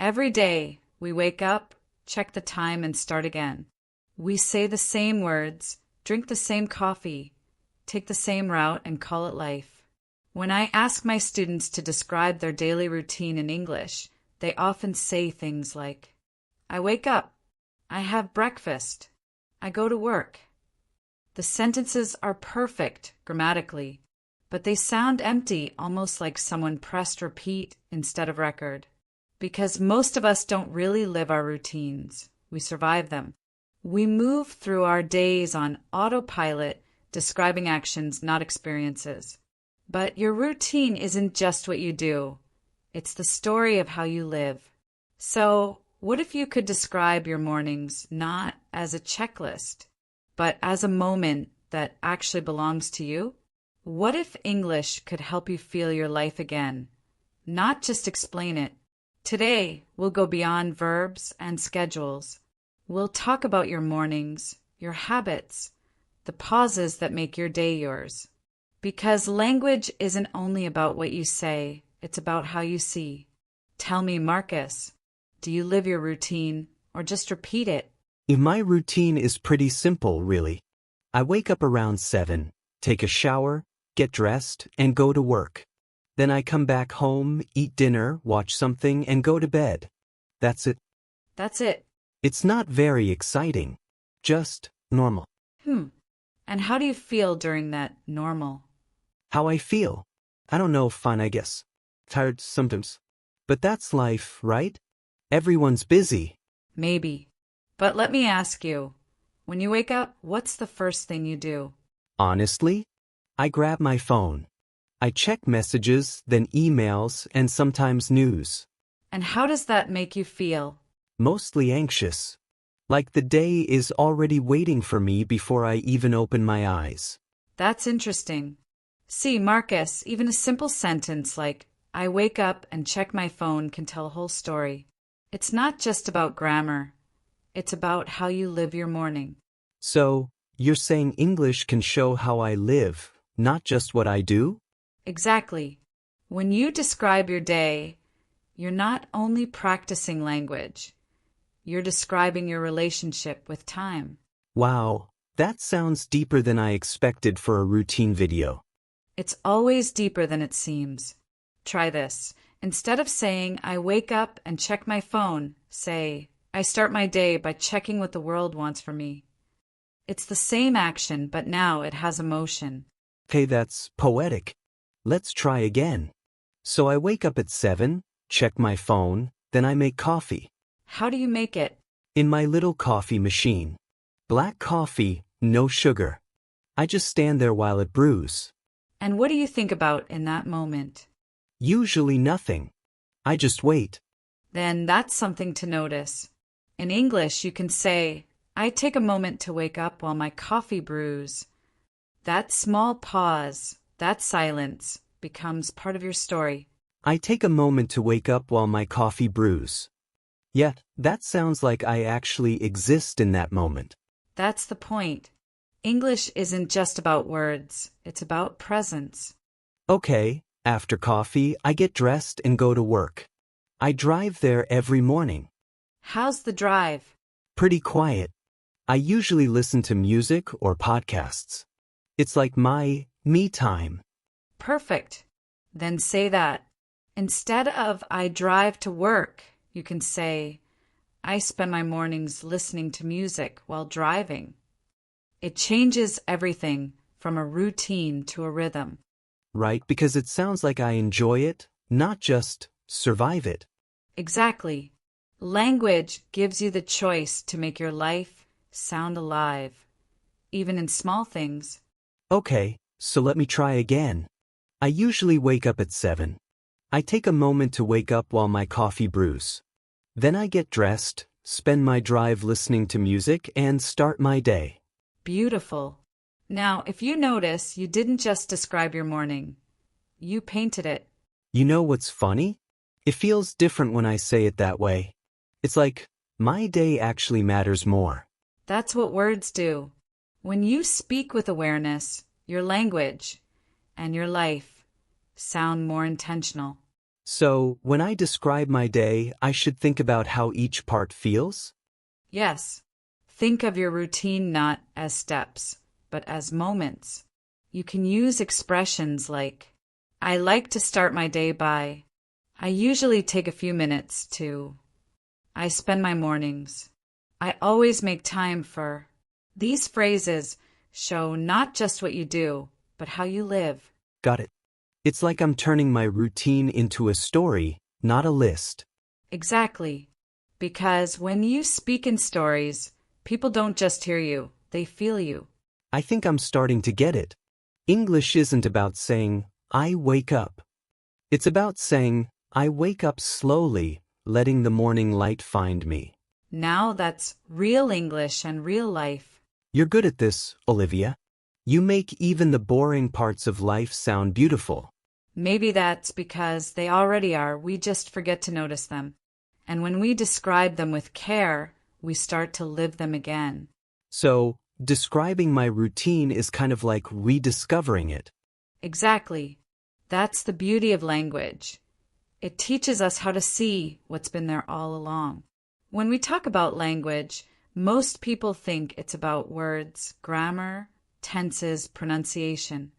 Every day, we wake up, check the time, and start again. We say the same words, drink the same coffee, take the same route, and call it life. When I ask my students to describe their daily routine in English, they often say things like, I wake up, I have breakfast, I go to work. The sentences are perfect grammatically, but they sound empty, almost like someone pressed repeat instead of record. Because most of us don't really live our routines. We survive them. We move through our days on autopilot, describing actions, not experiences. But your routine isn't just what you do. It's the story of how you live. So, what if you could describe your mornings not as a checklist, but as a moment that actually belongs to you? What if English could help you feel your life again, not just explain it? Today, we'll go beyond verbs and schedules. We'll talk about your mornings, your habits, the pauses that make your day yours. Because language isn't only about what you say, it's about how you see. Tell me, Marcus, do you live your routine or just repeat it? My routine is pretty simple, really. I wake up around 7, take a shower, get dressed, and go to work. Then I come back home, eat dinner, watch something, and go to bed. That's it. That's it. It's not very exciting. Just normal. And how do you feel during that normal? How I feel? I don't know, fine, I guess. Tired sometimes. But that's life, right? Everyone's busy. Maybe. But let me ask you, when you wake up, what's the first thing you do? Honestly, I grab my phone. I check messages, then emails, and sometimes news. And how does that make you feel? Mostly anxious. Like the day is already waiting for me before I even open my eyes. That's interesting. See, Marcus, even a simple sentence like, I wake up and check my phone can tell a whole story. It's not just about grammar. It's about how you live your morning. So, you're saying English can show how I live, not just what I do? Exactly. When you describe your day, you're not only practicing language, you're describing your relationship with time. Wow, that sounds deeper than I expected for a routine video. It's always deeper than it seems. Try this. Instead of saying, I wake up and check my phone, say, I start my day by checking what the world wants from me. It's the same action, but now it has emotion. Okay, that's poetic. Let's try again. So I wake up at 7, check my phone, then I make coffee. How do you make it? In my little coffee machine. Black coffee, no sugar. I just stand there while it brews. And what do you think about in that moment? Usually nothing. I just wait. Then that's something to notice. In English, you can say, I take a moment to wake up while my coffee brews. That small pause, that silence, becomes part of your story. I take a moment to wake up while my coffee brews. Yeah, that sounds like I actually exist in that moment. That's the point. English isn't just about words, it's about presence. Okay, after coffee, I get dressed and go to work. I drive there every morning. How's the drive? Pretty quiet. I usually listen to music or podcasts. It's like my me time. Perfect. Then say that. Instead of I drive to work, you can say, I spend my mornings listening to music while driving. It changes everything from a routine to a rhythm. Right, because it sounds like I enjoy it, not just survive it. Exactly. Language gives you the choice to make your life sound alive, even in small things. Okay, so let me try again. I usually wake up at 7. I take a moment to wake up while my coffee brews. Then I get dressed, spend my drive listening to music, and start my day. Beautiful. Now, if you notice, you didn't just describe your morning. You painted it. You know what's funny? It feels different when I say it that way. It's like, my day actually matters more. That's what words do. When you speak with awareness, your language and your life sound more intentional. So, when I describe my day, I should think about how each part feels? Yes. Think of your routine not as steps, but as moments. You can use expressions like, I like to start my day by, I usually take a few minutes to, I spend my mornings, I always make time for. These phrases show not just what you do, but how you live. Got it. It's like I'm turning my routine into a story, not a list. Exactly. Because when you speak in stories, people don't just hear you, they feel you. I think I'm starting to get it. English isn't about saying, I wake up. It's about saying, I wake up slowly, letting the morning light find me. Now that's real English and real life. You're good at this, Olivia. You make even the boring parts of life sound beautiful. Maybe that's because they already are, we just forget to notice them. And when we describe them with care, we start to live them again. So, describing my routine is kind of like rediscovering it. Exactly. That's the beauty of language. It teaches us how to see what's been there all along. When we talk about language, most people think it's about words, grammar, tenses, pronunciation.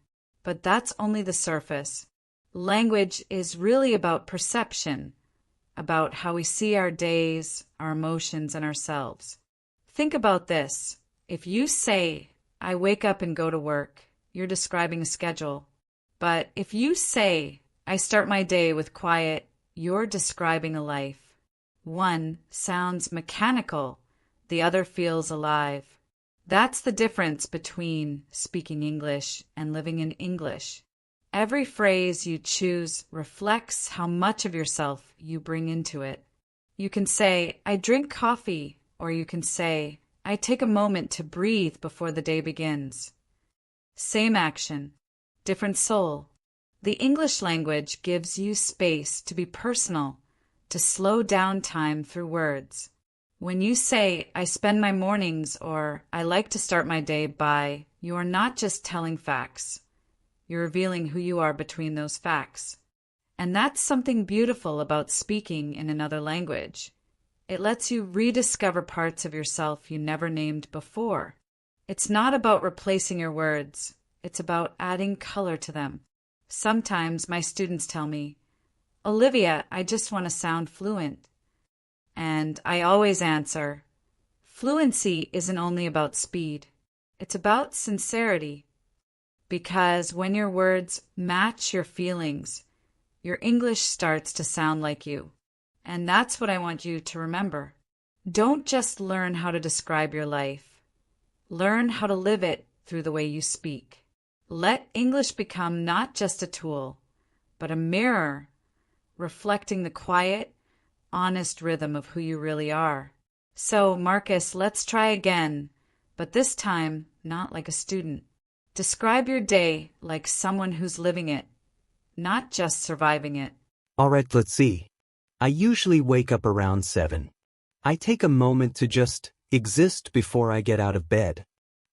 But that's only the surface. Language is really about perception, about how we see our days, our emotions, and ourselves. Think about this. If you say, I wake up and go to work, you're describing a schedule. But if you say, I start my day with quiet, you're describing a life. One sounds mechanical, the other feels alive. That's the difference between speaking English and living in English. Every phrase you choose reflects how much of yourself you bring into it. You can say, I drink coffee, or you can say, I take a moment to breathe before the day begins. Same action, different soul. The English language gives you space to be personal, to slow down time through words. When you say, I spend my mornings or I like to start my day by, you are not just telling facts. You're revealing who you are between those facts. And that's something beautiful about speaking in another language. It lets you rediscover parts of yourself you never named before. It's not about replacing your words. It's about adding color to them. Sometimes my students tell me, Olivia, I just want to sound fluent. And I always answer, fluency isn't only about speed. It's about sincerity. Because when your words match your feelings, your English starts to sound like you. And that's what I want you to remember. Don't just learn how to describe your life. Learn how to live it through the way you speak. Let English become not just a tool, but a mirror reflecting the quiet, honest rhythm of who you really are. So, Marcus, let's try again, but this time not like a student. Describe your day like someone who's living it, not just surviving it. Alright, let's see. I usually wake up around 7. I take a moment to just exist before I get out of bed.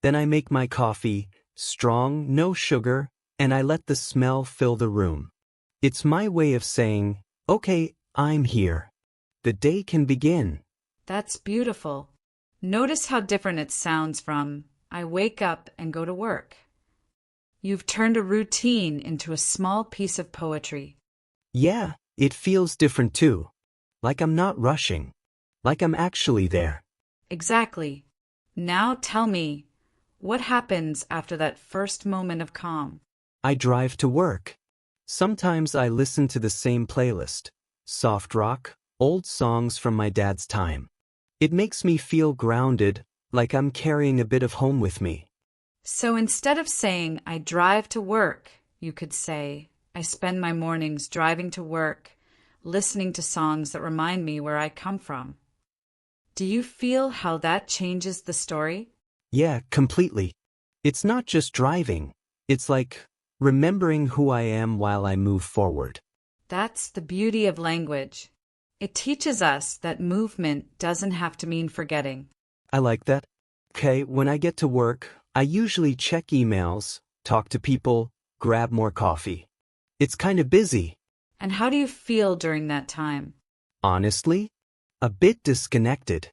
Then I make my coffee, strong, no sugar, and I let the smell fill the room. It's my way of saying, okay, I'm here. The day can begin. That's beautiful. Notice how different it sounds from, I wake up and go to work. You've turned a routine into a small piece of poetry. Yeah, it feels different too. Like I'm not rushing. Like I'm actually there. Exactly. Now tell me, what happens after that first moment of calm? I drive to work. Sometimes I listen to the same playlist. Soft rock, old songs from my dad's time. It makes me feel grounded, like I'm carrying a bit of home with me. So instead of saying, I drive to work, you could say, I spend my mornings driving to work, listening to songs that remind me where I come from. Do you feel how that changes the story? Yeah, completely. It's not just driving. It's like remembering who I am while I move forward. That's the beauty of language. It teaches us that movement doesn't have to mean forgetting. I like that. Okay, when I get to work, I usually check emails, talk to people, grab more coffee. It's kind of busy. And how do you feel during that time? Honestly, a bit disconnected.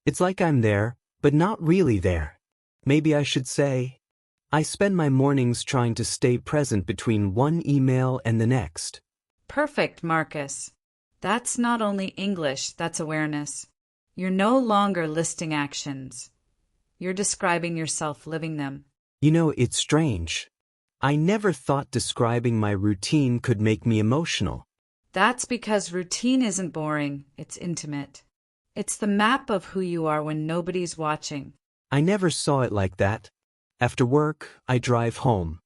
It's like I'm there, but not really there. Maybe I should say, I spend my mornings trying to stay present between one email and the next. Perfect, Marcus. That's not only English, that's awareness. You're no longer listing actions. You're describing yourself living them. You know, it's strange. I never thought describing my routine could make me emotional. That's because routine isn't boring, it's intimate. It's the map of who you are when nobody's watching. I never saw it like that. After work, I drive home.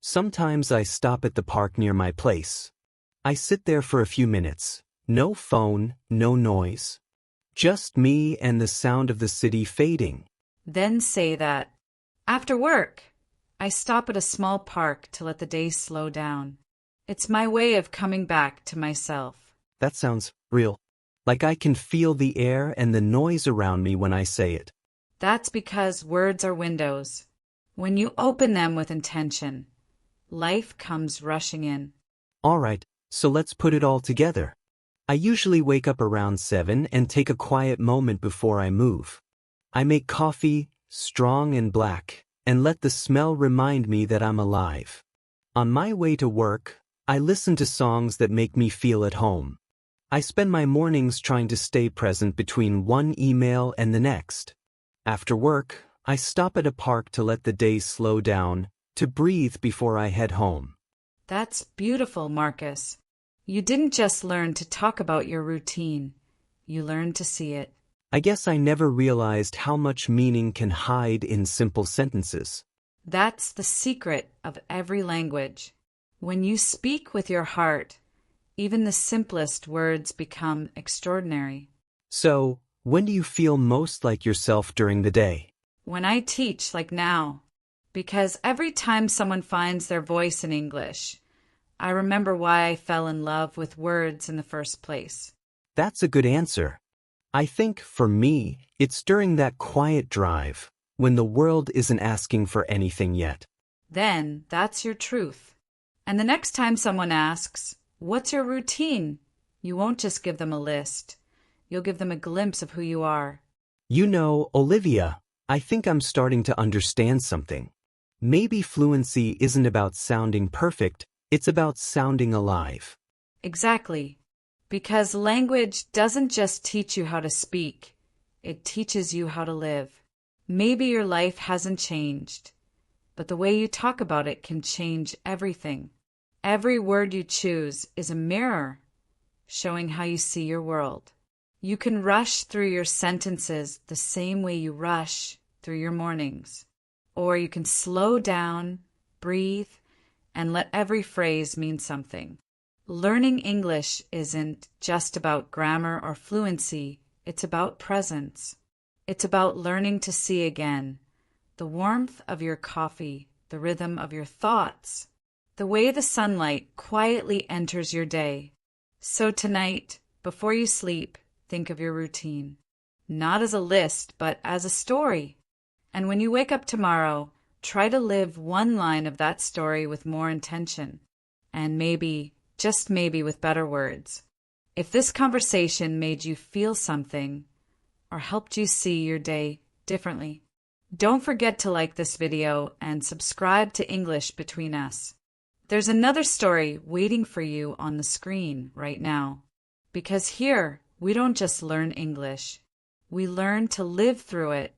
Sometimes I stop at the park near my place. I sit there for a few minutes. No phone, no noise. Just me and the sound of the city fading. Then say that. After work, I stop at a small park to let the day slow down. It's my way of coming back to myself. That sounds real. Like I can feel the air and the noise around me when I say it. That's because words are windows. When you open them with intention, life comes rushing in. All right, so let's put it all together. I usually wake up around 7 and take a quiet moment before I move. I make coffee, strong and black, and let the smell remind me that I'm alive. On my way to work, I listen to songs that make me feel at home. I spend my mornings trying to stay present between one email and the next. After work, I stop at a park to let the day slow down, to breathe before I head home. That's beautiful, Marcus. You didn't just learn to talk about your routine. You learned to see it. I guess I never realized how much meaning can hide in simple sentences. That's the secret of every language. When you speak with your heart, even the simplest words become extraordinary. So, when do you feel most like yourself during the day? When I teach, like now, because every time someone finds their voice in English, I remember why I fell in love with words in the first place. That's a good answer. I think, for me, it's during that quiet drive, when the world isn't asking for anything yet. Then, that's your truth. And the next time someone asks, "What's your routine?" you won't just give them a list. You'll give them a glimpse of who you are. You know, Olivia, I think I'm starting to understand something. Maybe fluency isn't about sounding perfect, it's about sounding alive. Exactly. Because language doesn't just teach you how to speak, it teaches you how to live. Maybe your life hasn't changed, but the way you talk about it can change everything. Every word you choose is a mirror, showing how you see your world. You can rush through your sentences the same way you rush through your mornings. Or you can slow down, breathe, and let every phrase mean something. Learning English isn't just about grammar or fluency, it's about presence. It's about learning to see again the warmth of your coffee, the rhythm of your thoughts, the way the sunlight quietly enters your day. So tonight, before you sleep, think of your routine. Not as a list, but as a story. And when you wake up tomorrow, try to live one line of that story with more intention. And maybe, just maybe, with better words. If this conversation made you feel something, or helped you see your day differently, don't forget to like this video and subscribe to English Between Us. There's another story waiting for you on the screen right now. Because here, we don't just learn English. We learn to live through it